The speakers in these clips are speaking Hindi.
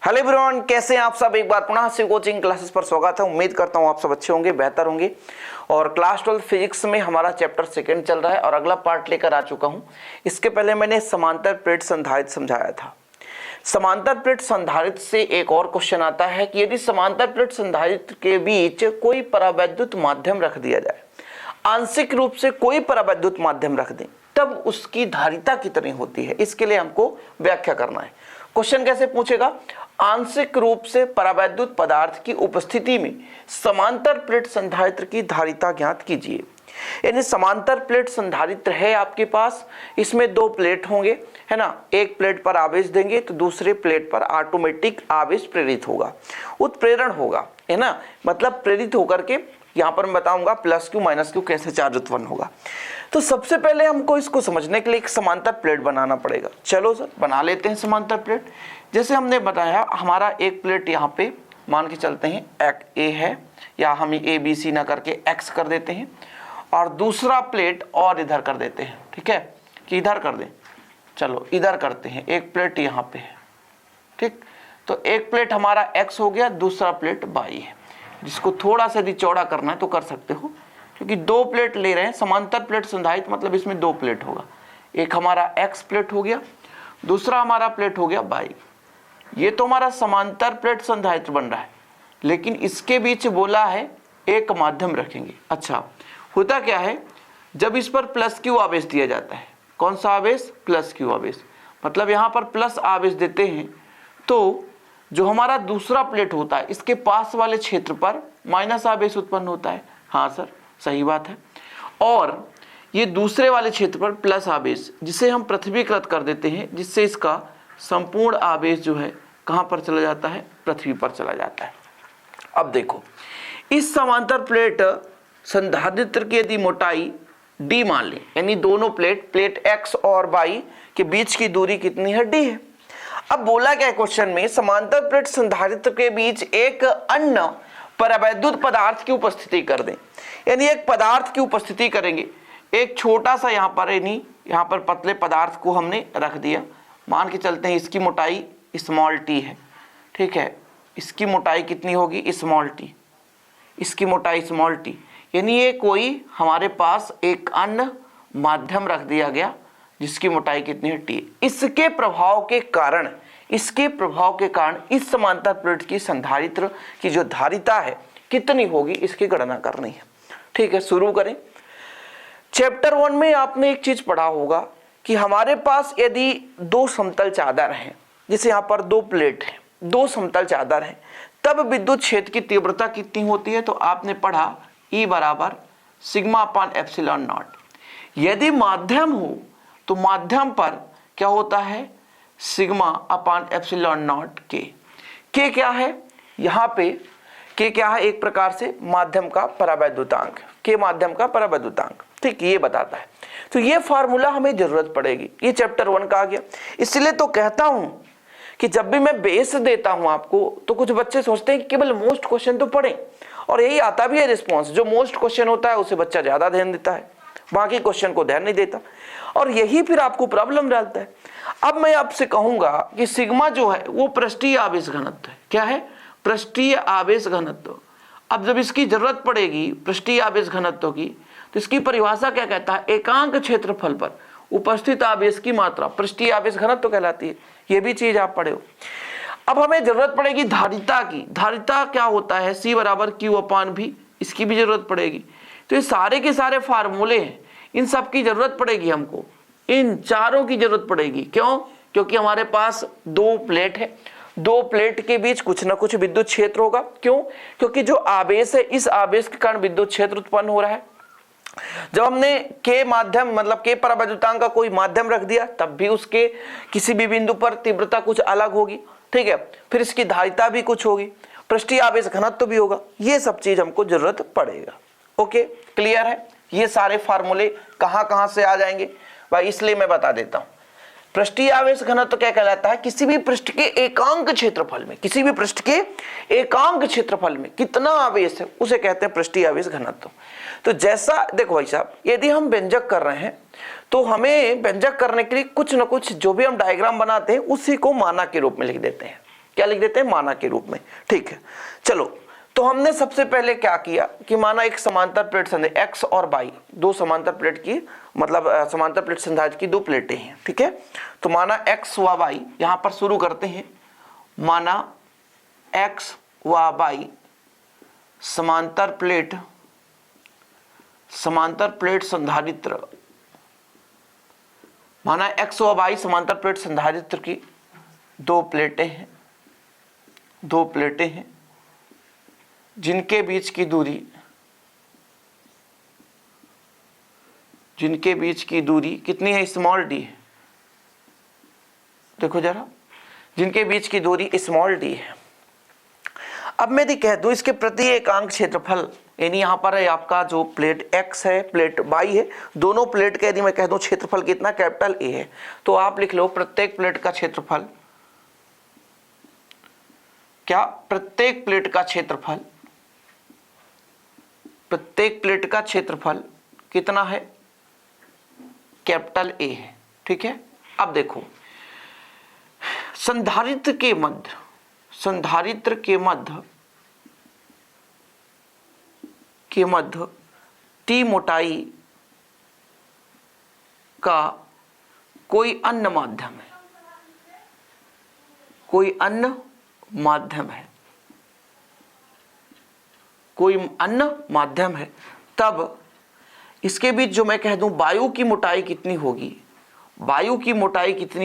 हेलो एवरीवन, कैसे हैं आप सब। एक बार पुनः शिव कोचिंग क्लासेस पर स्वागत है। उम्मीद करता हूं आप सब अच्छे होंगे, बेहतर होंगे। और क्लास 12 फिजिक्स में हमारा चैप्टर सेकंड चल रहा है और अगला पार्ट लेकर आ चुका हूं। इसके पहले मैंने समांतर प्लेट संधारित्र समझाया था। समांतर प्लेट संधारित्र से एक और क्वेश्चन आता है कि यदि समांतर प्लेट संधारित्र के बीच कोई परावैद्युत माध्यम रख दिया जाए, आंशिक रूप से कोई परावैद्युत माध्यम रख दें, तब उसकी धारिता कितनी होती है, इसके लिए हमको व्याख्या करना है। क्वेश्चन कैसे पूछेगा, आंशिक रूप से परावैद्युत पदार्थ की उपस्थिति में समांतर प्लेट संधारित्र की धारिता ज्ञात कीजिए। यानी समांतर प्लेट संधारित्र है आपके पास, इसमें दो प्लेट होंगे, है ना। एक प्लेट पर आवेश देंगे तो दूसरे प्लेट पर ऑटोमेटिक आवेश प्रेरित होगा, उत्प्रेरण होगा, है ना। मतलब प्रेरित होकर के यहाँ पर मैं बताऊंगा प्लस क्यू माइनस क्यू कैसे चार्ज उत्पन्न होगा। तो सबसे पहले हमको इसको समझने के लिए एक समांतर प्लेट बनाना पड़ेगा। चलो सर बना लेते हैं समांतर प्लेट। जैसे हमने बताया हमारा एक प्लेट यहाँ पे मान के चलते हैं ए है, या हम ए बी सी ना करके एक्स कर देते हैं, और दूसरा प्लेट और इधर कर देते हैं। ठीक है कि इधर कर दें, चलो इधर करते हैं, एक प्लेट यहाँ पे है। ठीक, तो एक प्लेट हमारा एक्स हो गया, दूसरा प्लेट वाई है। जिसको थोड़ा सा यदि चौड़ा करना है तो कर सकते हो, क्योंकि दो प्लेट ले रहे हैं। समांतर प्लेट संधारित्र मतलब इसमें दो प्लेट होगा, एक हमारा एक्स प्लेट हो गया, दूसरा हमारा प्लेट हो गया वाई। ये तो हमारा समांतर प्लेट संधारित्र बन रहा है, लेकिन इसके बीच बोला है एक माध्यम रखेंगे। अच्छा, होता क्या है, जब इस पर प्लस क्यू आवेश दिया जाता है, कौन सा आवेश, प्लस क्यू आवेश, मतलब यहाँ पर प्लस आवेश देते हैं तो जो हमारा दूसरा प्लेट होता है इसके पास वाले क्षेत्र पर माइनस आवेश उत्पन्न होता है। हाँ सर सही बात है। और ये दूसरे वाले क्षेत्र पर प्लस आवेश, जिसे हम पृथ्वीकृत कर देते हैं, जिससे इसका संपूर्ण आवेश जो है कहाँ पर चला जाता है, पृथ्वी पर चला जाता है। अब देखो, इस समांतर प्लेट संधारित्र की यदि मोटाई डी मान लें, यानी दोनों प्लेट एक्स और वाई के बीच की दूरी कितनी है, डी है। अब बोला क्या है क्वेश्चन में, समांतर प्लेट संधारित्र के बीच एक अन्य परावैद्युत पदार्थ की उपस्थिति कर दें। यानी एक पदार्थ की उपस्थिति करेंगे, एक छोटा सा यहाँ पर, यानी यहाँ पर पतले पदार्थ को हमने रख दिया। मान के चलते हैं इसकी मोटाई स्मॉल टी है। ठीक है, इसकी मोटाई कितनी होगी, स्मॉल टी, इसकी मोटाई स्मॉल टी। यानी ये कोई हमारे पास एक अन्य माध्यम रख दिया गया जिसकी मोटाई कितनी है, टी। इसके प्रभाव के कारण इस समांतर प्लेट की संधारित्र की जो धारिता है कितनी होगी, इसकी गणना करनी है। ठीक है, शुरू करें। चैप्टर 1 में आपने एक चीज पढ़ा होगा कि हमारे पास यदि दो समतल चादर हैं, जैसे यहाँ पर दो प्लेट है, दो समतल चादर है, तब विद्युत क्षेत्र की तीव्रता कितनी होती है। तो आपने पढ़ा E बराबर सिग्मा अपान एप्सिलॉन नॉट। यदि माध्यम हो तो माध्यम पर क्या होता है, सिग्मा अपान एप्सिलॉन नॉट के क्या है, यहाँ पे के क्या है, एक प्रकार से माध्यम का परावैद्युतांक, के माध्यम का परावैद्युतांक। ठीक, ये बताता है। तो ये फार्मूला हमें जरूरत पड़ेगी, ये चैप्टर 1 का आ गया। इसलिए तो कहता हूं कि जब भी मैं बेस देता हूं आपको, तो कुछ बच्चे सोचते हैं कि केवल मोस्ट क्वेश्चन तो पढ़ें, और यही आता भी है रिस्पॉन्स। जो मोस्ट क्वेश्चन होता है उसे बच्चा ज्यादा ध्यान देता है, बाकी क्वेश्चन को ध्यान नहीं देता, और यही फिर आपको प्रॉब्लम डालता है। अब मैं आपसे कहूंगा कि सिग्मा जो है वो पृष्ठीय आवेश घनत्व है। क्या है, पृष्ठीय आवेश घनत्व। अब जब इसकी जरूरत पड़ेगी पृष्ठीय आवेश घनत्व की, तो इसकी परिभाषा क्या कहता है, एकांक क्षेत्रफल पर उपस्थित आवेश की मात्रा पृष्ठीय आवेश घनत्व कहलाती है। ये भी चीज आप पढ़े हो। अब हमें जरूरत पड़ेगी धारिता की। धारिता क्या होता है, सी बराबर क्यू अपान भी, इसकी भी जरूरत पड़ेगी। तो ये सारे के सारे फार्मूले हैं, इन सब की जरूरत पड़ेगी हमको, इन चारों की जरूरत पड़ेगी। क्यों, क्योंकि हमारे पास दो प्लेट है, दो प्लेट के बीच कुछ ना कुछ विद्युत क्षेत्र होगा। क्यों, क्योंकि जो आवेश है, इस आवेश के कारण विद्युत क्षेत्र उत्पन्न हो रहा है। जब हमने के माध्यम मतलब के परावैद्युतांक का कोई माध्यम रख दिया, तब भी उसके किसी भी बिंदु पर तीव्रता कुछ अलग होगी। ठीक है, फिर इसकी धारिता भी कुछ होगी, पृष्ठीय आवेश घनत्व भी होगा। ये सब चीज हमको जरूरत पड़ेगा। ओके, क्लियर है। ये सारे फार्मूले कहां से आ जाएंगे भाई, इसलिए मैं बता देता हूं। पृष्ठीय आवेश घनत्व क्या कहलाता है, किसी भी पृष्ठ के एकांक क्षेत्रफल में, किसी भी पृष्ठ के एकांक क्षेत्रफल में कितना आवेश है उसे कहते हैं पृष्ठीय आवेश घनत्व। तो जैसा देखो भाई साहब, यदि हम व्यंजक कर रहे हैं तो हमें व्यंजक करने के लिए कुछ न कुछ जो भी हम डायग्राम बनाते हैं उसी को मानक के रूप में लिख देते हैं। क्या लिख देते हैं, माना के रूप में। ठीक है, चलो तो हमने सबसे पहले क्या किया कि माना एक समांतर प्लेट संधारित्र एक्स और वाई, दो समांतर प्लेट की मतलब समांतर प्लेट संधारित्र की दो प्लेटें हैं। ठीक है, तो माना एक्स व वाई, यहां पर शुरू करते हैं। माना एक्स व वाई समांतर प्लेट संधारित्र, माना एक्स व वाई समांतर प्लेट संधारित्र की दो प्लेटें हैं जिनके बीच की दूरी कितनी है, स्मॉल डी है। देखो जरा, जिनके बीच की दूरी स्मॉल डी है। अब मैं यदि कह दूं इसके प्रति एकांक क्षेत्रफल, यानी यहां पर है आपका जो प्लेट x है, प्लेट y है, दोनों प्लेट का यदि मैं कह दूं क्षेत्रफल कितना, कैपिटल A है, तो आप लिख लो प्रत्येक प्लेट का क्षेत्रफल, क्या प्रत्येक प्लेट का क्षेत्रफल कितना है, कैपिटल A है। ठीक है, अब देखो संधारित्र के मध्य T मोटाई का कोई अन्य माध्यम है, तब इसके बीच जो मैं कह दूं वायु की मोटाई कितनी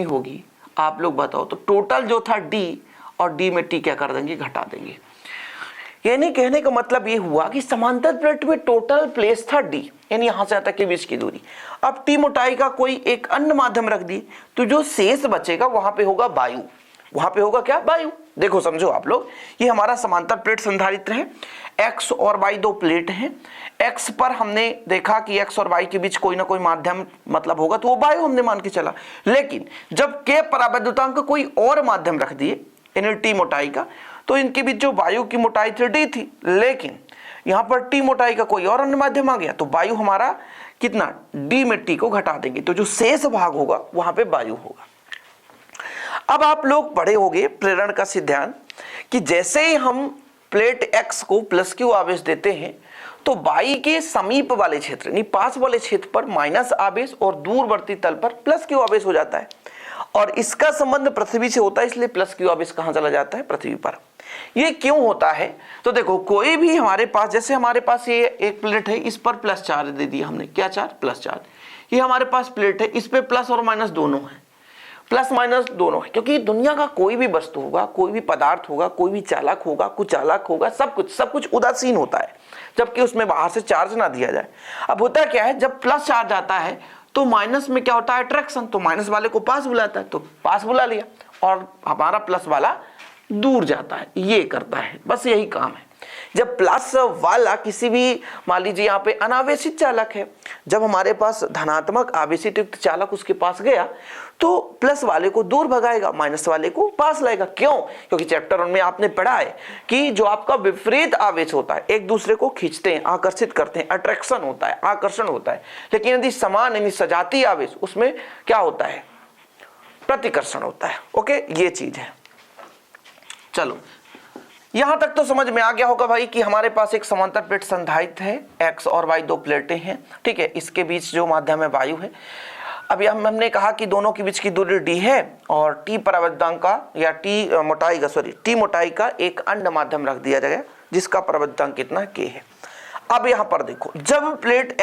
होगी, आप लोग बताओ। तो टोटल जो था D और D में T क्या कर देंगे, घटा देंगे। यानी कहने का मतलब ये हुआ कि समांतर प्लेट में टोटल प्लेस था D, यानी यहां से तक के बीच की दूरी। अब T मोटाई का कोई एक अन्य माध्यम रख दी, तो जो शेष बचेगा वहां पे होगा वायु, क्या, वायु। देखो समझो आप लोग, ये हमारा समांतर प्लेट संधारित्र है, x और y दो प्लेट हैं। x पर हमने देखा कि x और y के बीच कोई ना कोई माध्यम मतलब होगा, तो वो वायु हमने मान के चला। लेकिन जब k परावैद्युतांक का कोई और माध्यम रख दिए, यानी T मोटाई का, तो इनके बीच जो वायु की मोटाई थी D थी, लेकिन यहां पर T मोटाई का कोई और अन्य माध्यम आ गया, तो वायु हमारा कितना, D में T को घटा देंगे, तो जो शेष भाग होगा वहां पे वायु होगा। अब आप लोग पढ़े होंगे प्रेरण का सिद्धांत कि जैसे ही हम प्लेट x को प्लस क्यू आवेश देते हैं, तो y के समीप वाले क्षेत्र यानी पास वाले क्षेत्र पर माइनस आवेश और दूरवर्ती तल पर प्लस क्यू आवेश हो जाता है। और इसका संबंध पृथ्वी से होता है, इसलिए प्लस क्यू आवेश कहां चला जाता है, पृथ्वी पर। ये क्यों होता है, तो देखो कोई भी हमारे पास, जैसे हमारे पास ये एक प्लेट है, इस पर प्लस चार्ज दे दिया हमने, क्या चार्ज, प्लस चार्ज। ये हमारे पास प्लेट है, इस पे प्लस और माइनस दोनों है, प्लस माइनस दोनों है, क्योंकि दुनिया का कोई भी वस्तु होगा, कोई भी पदार्थ होगा, कोई भी चालक होगा, कुचालक होगा, सब कुछ उदासीन होता है, जबकि उसमें बाहर से चार्ज ना दिया जाए। अब होता क्या है, जब प्लस चार्ज आता है तो माइनस में क्या होता है, अट्रैक्शन, तो माइनस वाले को पास बुलाता है, तो पास बुला लिया और हमारा प्लस वाला दूर जाता है, ये करता है, बस यही काम है। जब प्लस वाला किसी भी, मान लीजिए यहाँ पे अनावेशित चालक है, जब हमारे पास धनात्मक आवेशित युक्त चालक उसके पास गया, तो प्लस वाले को दूर भगाएगा, माइनस वाले को पास लाएगा। क्यों, क्योंकि चैप्टर 1 में आपने पढ़ा है कि जो आपका विपरीत आवेश होता है एक दूसरे को खींचते हैं, आकर्षित करते हैं, अट्रैक्शन होता है, आकर्षण होता है। लेकिन यदि समान यानी सजातीय आवेश, उसमें क्या होता है, प्रतिकर्षण होता है। ओके, ये चीज है। चलो यहां तक तो समझ में आ गया होगा भाई कि हमारे पास एक समांतर प्लेट संधारित्र है, x और y दो प्लेटें हैं। ठीक है, इसके बीच जो माध्यम है वायु है। अभी हमने कहा कि दोनों के बीच की दूरी d है और t परावैद्युतांक का या t मोटाई का एक अन्य माध्यम रख दिया जाएगा जिसका परावैद्युतांक कितना, k है। अब यहां पर देखो, जब प्लेट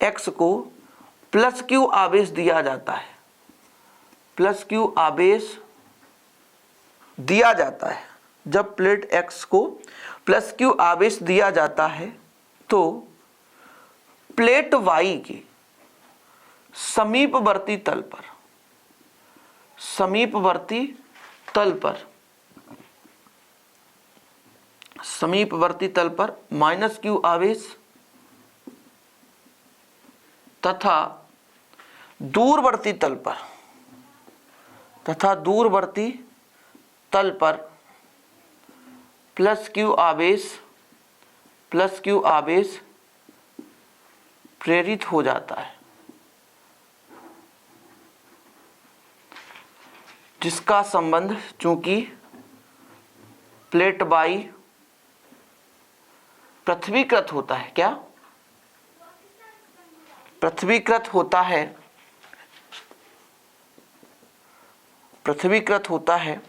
x को प्लस क्यू आवेश दिया जाता है, जब प्लेट x को प्लस क्यू आवेश दिया जाता है, तो प्लेट y के समीपवर्ती तल पर माइनस क्यू आवेश तथा दूरवर्ती तल पर प्लस क्यू आवेश प्रेरित हो जाता है। जिसका संबंध चूंकि प्लेट बाई पृथ्वीकृत होता है, क्या पृथ्वीकृत होता है, पृथ्वीकृत होता है,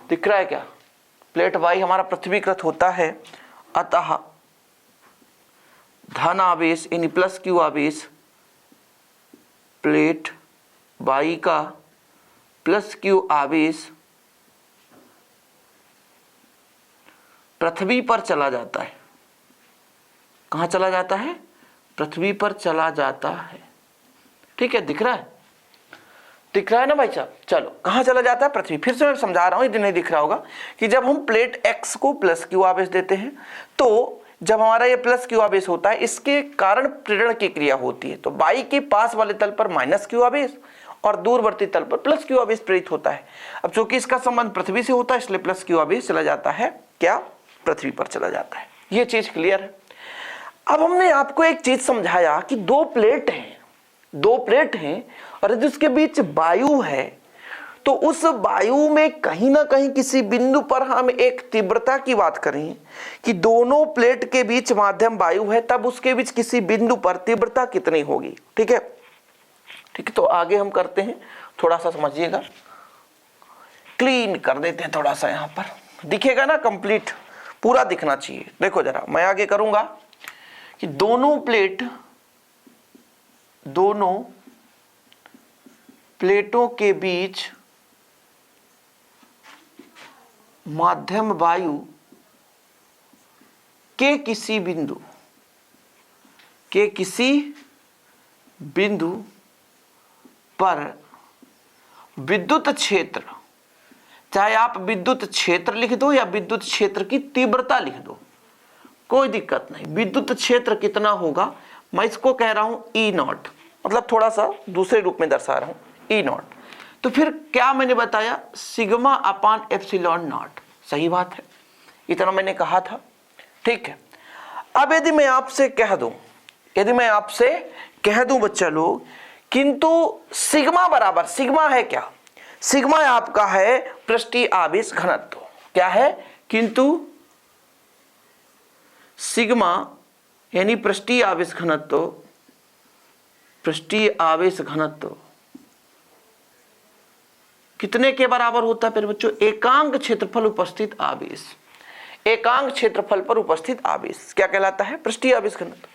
दिख रहा है क्या, प्लेट वाई हमारा पृथ्वीकृत होता है, अतः धन आवेश यानी प्लस क्यू आवेश प्लेट वाई का प्लस क्यू आवेश पृथ्वी पर चला जाता है। कहां चला जाता है, पृथ्वी पर चला जाता है। ठीक है, दिख रहा है, दिख रहा है ना भाई साहब। चलो कहां चला जाता है, पृथ्वी। फिर से मैं समझा रहा हूं, यदि नहीं दिख रहा होगा, कि जब हम प्लेट एक्स को प्लस क्यू आवेश देते हैं तो जब हमारा ये प्लस क्यू आवेश होता है, इसके कारण प्रेरण की क्रिया होती है। तो बाई के पास वाले तल पर माइनस क्यू आवेश और दूरवर्ती तल पर प्लस क्यू आवेश प्रेरित होता है। अब चूंकि इसका संबंध पृथ्वी से होता है, इसलिए प्लस क्यू आवेश चला जाता है, क्या, पृथ्वी पर चला जाता है। ये चीज क्लियर है। अब हमने आपको एक चीज समझाया कि दो प्लेट हैं और यदि उसके बीच वायु है तो उस वायु में कहीं ना कहीं किसी बिंदु पर हम एक तीव्रता की बात करें कि दोनों प्लेट के बीच माध्यम वायु है, तब उसके बीच किसी बिंदु पर तीव्रता कितनी होगी। ठीक है, ठीक है, तो आगे हम करते हैं, थोड़ा सा समझिएगा, क्लीन कर देते हैं थोड़ा सा, यहां पर दिखेगा ना, कंप्लीट पूरा दिखना चाहिए। देखो जरा, मैं आगे करूंगा कि दोनों प्लेटों के बीच माध्यम वायु के किसी बिंदु पर विद्युत क्षेत्र, चाहे आप विद्युत क्षेत्र लिख दो या विद्युत क्षेत्र की तीव्रता लिख दो, कोई दिक्कत नहीं। विद्युत क्षेत्र कितना होगा, मैं इसको कह रहा हूं ई नॉट, मतलब थोड़ा सा दूसरे रूप में दर्शा रहा हूं, ई नॉट। तो फिर क्या मैंने बताया, सिग्मा अपान एप्सिलॉन नॉट। सही बात है, इतना मैंने कहा था। ठीक है, अब यदि मैं आपसे कह दूं बच्चा लोग, किंतु सिग्मा बराबर, सिग्मा है क्या, सिग्मा आपका है पृष्ठीय आवेश घनत्व। क्या है, किंतु सिग्मा यानी पृष्ठीय आवेश घनत्व कितने के बराबर होता है फिर बच्चों, एकांक क्षेत्रफल उपस्थित आवेश। एकांक क्षेत्रफल पर उपस्थित आवेश क्या कहलाता है, पृष्ठीय आवेश घनत्व।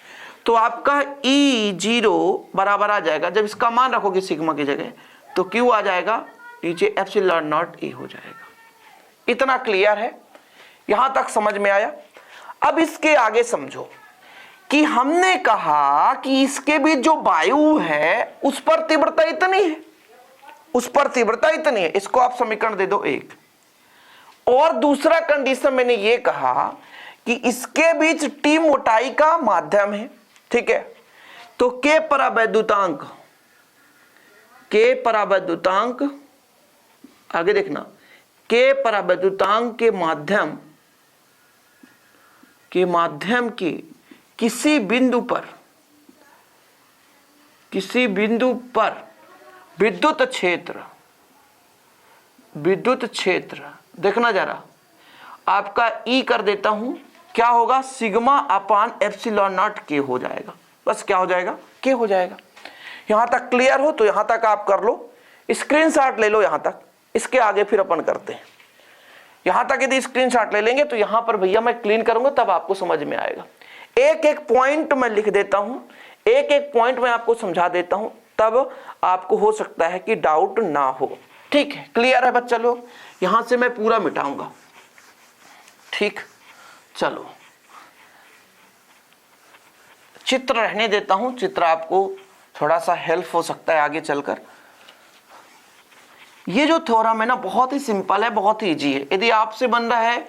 तो आपका E0 बराबर आ जाएगा, जब इसका मान रखोगे सिग्मा की जगह तो Q आ जाएगा, नीचे एप्सिलॉन नॉट E हो जाएगा। इतना क्लियर है, यहां तक समझ में आया। अब इसके आगे समझो कि हमने कहा कि इसके बीच जो वायु है उस पर तीव्रता इतनी है, इसको आप समीकरण दे दो एक। और दूसरा कंडीशन मैंने ये कहा कि इसके बीच टी मोटाई का माध्यम है। ठीक है, तो के परावैद्युतांक आगे देखना, के परावैद्युतांक के माध्यम के किसी बिंदु पर विद्युत क्षेत्र देखना जरा, आपका ई कर देता हूं, क्या होगा, सिग्मा अपान एप्सिलॉन नॉट के हो जाएगा। बस क्या हो जाएगा, के हो जाएगा। यहां तक क्लियर हो तो यहां तक आप कर लो, स्क्रीनशॉट ले लो यहां तक, इसके आगे फिर अपन करते हैं। यहां तक यदि स्क्रीनशॉट ले लेंगे तो यहां पर भैया मैं क्लीन करूंगा, तब आपको समझ में आएगा। एक एक पॉइंट मैं लिख देता हूं, एक एक पॉइंट मैं आपको समझा देता हूं, तब आपको हो सकता है कि डाउट ना हो। ठीक है, क्लियर है बच्चा लोग, यहां से मैं पूरा मिटाऊंगा। ठीक, चलो चित्र रहने देता हूं, चित्र आपको थोड़ा सा हेल्प हो सकता है आगे चलकर। ये जो थ्योरम है ना, बहुत ही सिंपल है, बहुत ही इजी है। यदि आपसे बन रहा है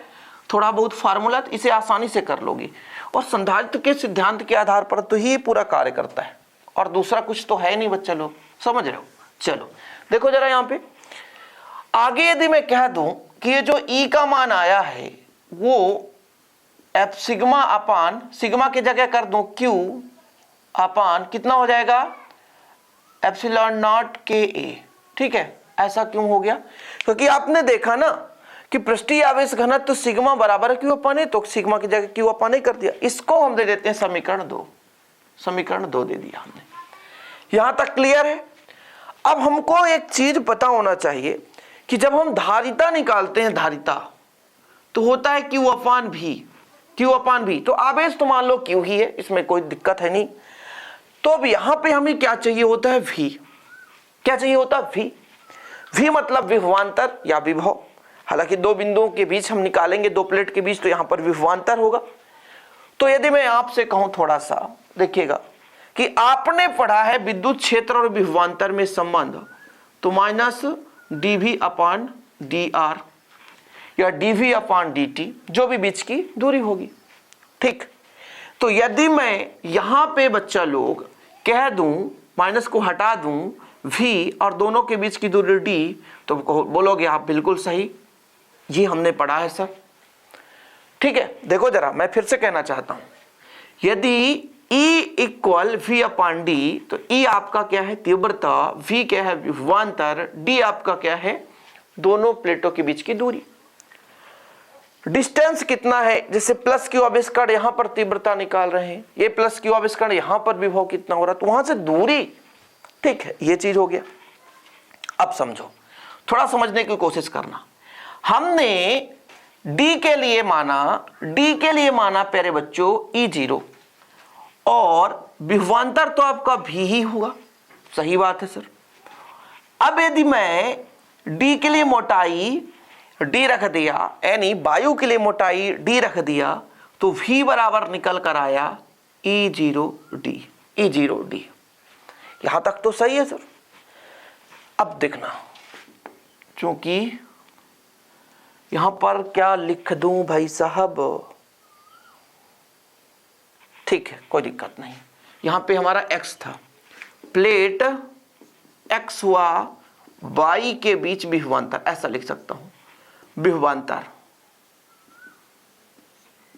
थोड़ा बहुत फार्मूला तो इसे आसानी से कर लोगे, और संधारित्र के सिद्धांत के आधार पर तो ही पूरा कार्य करता है, और दूसरा कुछ तो है नहीं बच्चा लोग, समझ रहे हो। चलो देखो जरा यहां पे आगे, यदि मैं कह दूं कि ये जो ई का मान आया है वो एफ सिग्मा अपान, सिग्मा की जगह कर दूं क्यू अपान कितना हो जाएगा, एप्सिलॉन नॉट के ए। ठीक है, ऐसा क्यों हो गया? क्योंकि आपने देखा ना कि पृष्ठीय आवेश घनत्व तो सिग्मा बराबर है क्यू अपन है, तो सिग्मा की जगह क्यू अपन ने कर दिया। इसको हम दे देते हैं समीकरण 2, समीकरण 2 दे दिया हमने। यहां तक क्लियर है? अब हमको एक चीज पता होना चाहिए कि जब हम धारिता निकालते हैं, धारिता तो होता है क्यू अपान भी, क्यू अपान भी। तो आवेश तो मान लो क्यू ही है, इसमें कोई दिक्कत है नहीं। तो अब यहां पे हमें क्या चाहिए होता है? वी। क्या चाहिए होता है? वी। वी मतलब विभवांतर या विभव। हालांकि दो बिंदुओं के बीच हम निकालेंगे, दो प्लेट के बीच, तो यहां पर विभवांतर होगा। तो यदि मैं आपसे कहूं थोड़ा सा देखिएगा कि आपने पढ़ा है विद्युत क्षेत्र और विभवांतर में संबंध, तो माइनस dv अपान dr या dv अपान dt, जो भी बीच की दूरी होगी, ठीक। तो यदि मैं यहां पे बच्चा लोग कह दूं, माइनस को हटा दूं v और दोनों के बीच की दूरी d, तो बोलोगे आप बिल्कुल सही, ये हमने पढ़ा है सर, ठीक है। देखो जरा मैं फिर से कहना चाहता हूं, यदि E इक्वल V अपान डी, तो E आपका क्या है? तीव्रता, V क्या है? विभवांतर, D आपका क्या है? दोनों प्लेटों के बीच की दूरी। डिस्टेंस कितना है? जैसे प्लस क्यू आविष्कार यहां पर तीव्रता निकाल रहे हैं, ये प्लस क्यू आविष्कार यहां पर विभव कितना हो रहा है, तो वहां से दूरी, ठीक है, ये चीज हो गया। अब समझो, थोड़ा समझने की कोशिश करना। हमने D के लिए माना प्यारे बच्चों E0, और विभवांतर तो आपका भी ही होगा, सही बात है सर। अब यदि मैं D के लिए मोटाई D रख दिया, यानी वायु के लिए मोटाई D रख दिया, तो V बराबर निकल कर आया E0D, E0D। यहां तक तो सही है सर। अब देखना, क्योंकि यहां पर क्या लिख दूं भाई साहब, ठीक है, कोई दिक्कत नहीं। यहां पे हमारा x था, प्लेट x हुआ y के बीच विभवांतर, ऐसा लिख सकता हूं।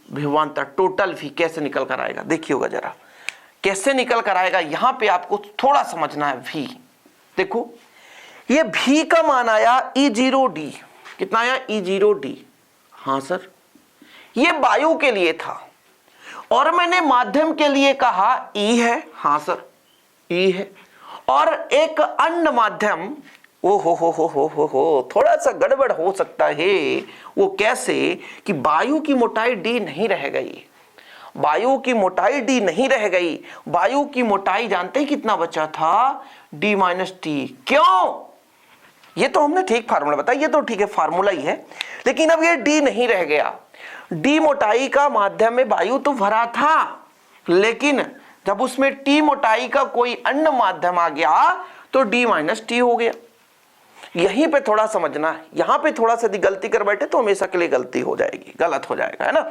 विभवांतर टोटल भी कैसे निकल कर आएगा, देखिएगा जरा कैसे निकल कर आएगा। यहां पे आपको थोड़ा समझना है। v देखो, ये v का मान आया E0D, कितना आया? E0D। हाँ सर, ये वायु के लिए था, और मैंने माध्यम के लिए कहा E है। हाँ सर, E है। और एक अन्य माध्यम, ओ हो, थोड़ा सा गड़बड़ हो सकता है। वो कैसे कि वायु की मोटाई D नहीं रह गई, वायु की मोटाई D नहीं रह गई। वायु की मोटाई जानते हैं कितना बचा था? D minus T। क्यों? ये तो हमने ठीक फार्मूला बताया, ये तो ठीक है, फार्मूला ही है, लेकिन अब ये D नहीं रह गया। D मोटाई का माध्यम में वायु तो भरा था, लेकिन जब उसमें T मोटाई का कोई अन्य माध्यम आ गया तो D माइनस T हो गया। यहीं पे थोड़ा समझना है, यहां पे थोड़ा सा यदि गलती कर बैठे तो हमेशा के लिए गलती हो जाएगी, गलत हो जाएगा, है ना।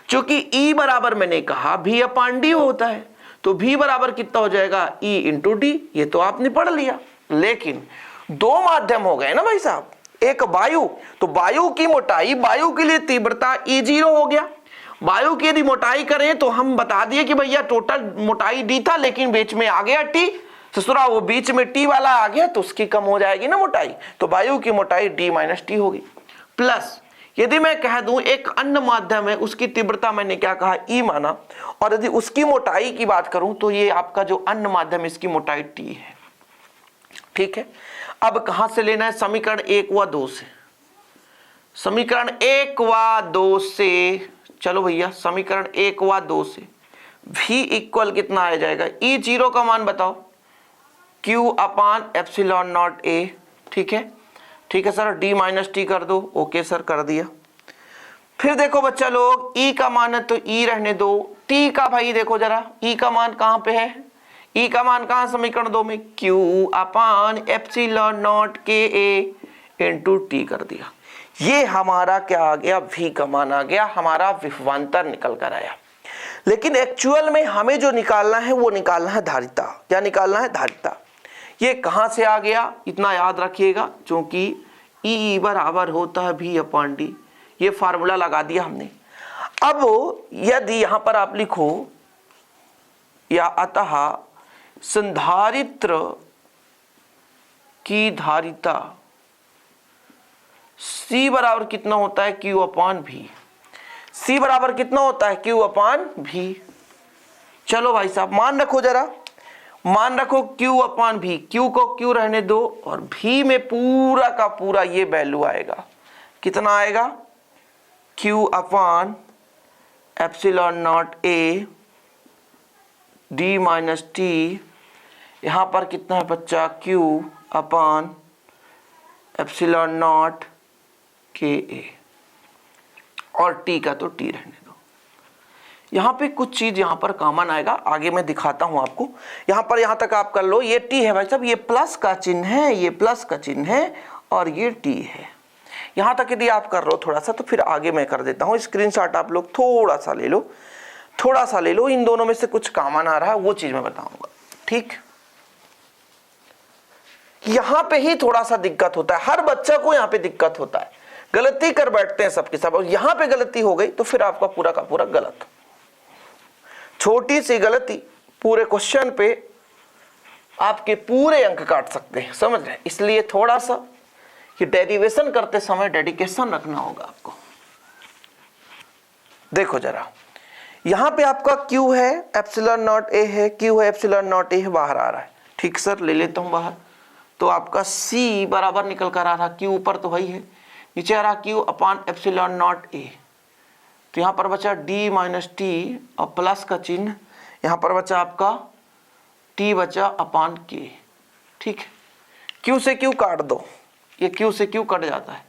क्योंकि E बराबर मैंने कहा V अपान D होता है, तो V बराबर कितना हो जाएगा? E into D। ये तो आपने पढ़ लिया, लेकिन दो माध्यम हो गए ना भाई साहब, एक वायु, तो वायु की मोटाई, वायु के लिए तीव्रता E0 हो गया। वायु की यदि मोटाई करें तो हम बता दिए कि भैया टोटल मोटाई D था, लेकिन बीच में आ गया T, ससुरा वो बीच में T वाला आ गया तो उसकी कम हो जाएगी ना मोटाई, तो वायु की मोटाई D माइनस T होगी। प्लस यदि मैं कह दूं एक अन्य माध्यम है, उसकी तीव्रता मैंने क्या कहा? E माना, और यदि उसकी मोटाई की बात करूं तो ये आपका जो अन्य माध्यम है इसकी मोटाई T है, ठीक है। अब कहां से लेना है? समीकरण 1 व 2 से। समीकरण 1 व 2 से, चलो भैया समीकरण 1 व 2 से V इक्वल कितना आ जाएगा? E0 का मान बताओ, Q upon epsilon not A, ठीक है, ठीक है सर। D माइनस T कर दो, ओके सर, कर दिया। फिर देखो बच्चा लोग, E का मान है तो E रहने दो, T का भाई देखो जरा, E का मान कहां पे है? E का मान कहां? समीकरण 2 में, Q upon epsilon not KA into T कर दिया। ये हमारा क्या आ गया? V का मान आ गया, हमारा विभवांतर निकल कर आया। लेकिन एक्चुअल में हमें जो निकालना है वो निकालना है धारिता। क्या निकालना है? धारिता। ये कहां से आ गया? इतना याद रखिएगा, क्योंकि E बराबर होता है V अपान D, ये फार्मूला लगा दिया हमने। अब यदि यहां पर आप लिखो, या अतः संधारित्र की धारिता C बराबर कितना होता है Q अपॉन V। C बराबर कितना होता है Q अपॉन V। चलो भाई साहब मान रखो जरा, मान रखो Q अपॉन V, Q को Q रहने दो और V में पूरा का पूरा ये वैल्यू आएगा। कितना आएगा? Q upon epsilon not A D minus T। यहां पर कितना है बच्चा? Q upon epsilon not KA और T का तो T रहने दो। यहाँ पे कुछ चीज यहाँ पर कॉमन आएगा, आगे मैं दिखाता हूं आपको। यहाँ पर यहाँ तक आप कर लो, ये T है भाई साहब, ये प्लस का चिन्ह है, ये प्लस का चिन्ह है और ये T है। यहाँ तक यदि आप कर लो थोड़ा सा, तो फिर आगे मैं कर देता हूँ। स्क्रीनशॉट आप लोग थोड़ा सा ले लो, थोड़ा सा ले लो। इन दोनों में से कुछ कॉमन आ रहा है, वो चीज मैं बताऊंगा। ठीक, यहाँ पे ही थोड़ा सा दिक्कत होता है, हर बच्चा को यहाँ पे दिक्कत होता है, गलती कर बैठते हैं सबके सब। और यहाँ पे गलती हो गई तो फिर आपका पूरा का पूरा गलत। छोटी सी गलती पूरे क्वेश्चन पे आपके पूरे अंक काट सकते हैं, समझ रहे हैं? इसलिए थोड़ा सा कि डेरिवेशन करते समय डेडिकेशन रखना होगा आपको। देखो जरा, यहां पे आपका Q है, एप्सिलॉन नॉट A है, Q है, एप्सिलॉन नॉट A है, बाहर आ रहा है। ठीक सर, ले लेता हूं बाहर। तो आपका C बराबर निकल कर आ रहा, Q ऊपर तो वही है, नीचे आ रहा Q upon epsilon not A। तो यहां पर बचा D माइनस T और प्लस का चिन्ह, यहां पर बचा आपका T बचा अपॉन K। ठीक, Q से Q काट दो, ये Q से Q कट जाता है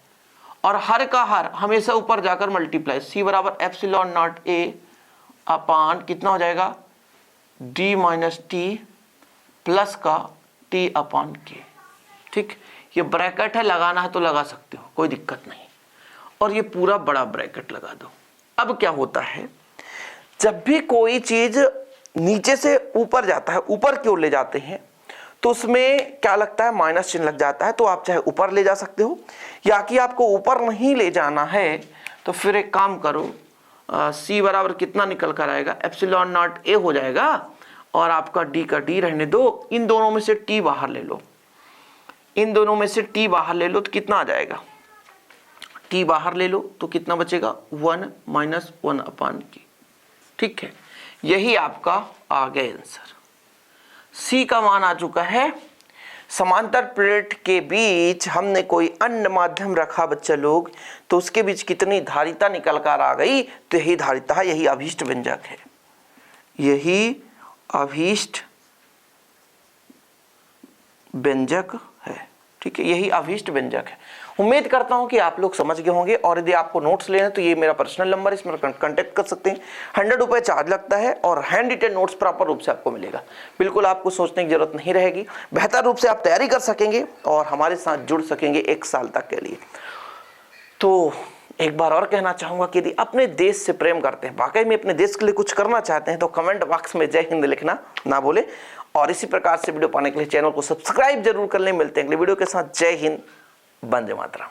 और हर का हर हमेशा ऊपर जाकर मल्टीप्लाई। C बराबर एप्सिलॉन नॉट A अपॉन कितना हो जाएगा? D माइनस T प्लस का T अपॉन K। ठीक, ये ब्रैकेट है, लगाना है तो लगा सकते हो, कोई दिक्कत नहीं। और ये पूरा बड़ा ब्रैकेट लगा दो। अब क्या होता है, जब भी कोई चीज नीचे से ऊपर जाता है, ऊपर की ओर ले जाते हैं, तो उसमें क्या लगता है? माइनस चिन्ह लग जाता है। तो आप चाहे ऊपर ले जा सकते हो, या कि आपको ऊपर नहीं ले जाना है तो फिर एक काम करो, C बराबर कितना निकल कर आएगा? एप्सिलॉन नॉट A हो जाएगा और आपका D का D रहने दो। इन दोनों में से T बाहर ले लो, इन दोनों में से T बाहर ले लो तो कितना आ जाएगा? T बाहर ले लो तो कितना बचेगा? 1 माइनस 1 अपॉन K। ठीक है, यही आपका आ गया आंसर। C का मान आ चुका है। समांतर प्लेट के बीच हमने कोई अन्य माध्यम रखा बच्चा लोग, तो उसके बीच कितनी धारिता निकल कर आ गई? तो यही धारिता है, यही अभीष्ट व्यंजक है, यही अभीष्ट व्यंजक है। ठीक है, यही अभीष्ट व्यंजक है। उम्मीद करता हूं कि आप लोग समझ गए होंगे। और यदि आपको नोट्स लेने तो ये मेरा पर्सनल नंबर है, इसमें कांटेक्ट कर सकते हैं। 100 रुपये चार्ज लगता है और हैंड रिटेन नोट्स प्रॉपर रूप से आपको मिलेगा। बिल्कुल आपको सोचने की जरूरत नहीं रहेगी, बेहतर रूप से आप तैयारी कर सकेंगे और हमारे साथ जुड़ सकेंगे 1 साल तक के लिए। तो एक बार और कहना चाहूंगा कि यदि अपने देश से प्रेम करते हैं, वाकई में अपने देश के लिए कुछ करना चाहते हैं, तो कमेंट बॉक्स में जय हिंद लिखना ना भूले। और इसी प्रकार से वीडियो पाने के लिए चैनल को सब्सक्राइब जरूर कर लें। मिलते हैं अगले वीडियो के साथ। जय हिंद, वंदे मातरम।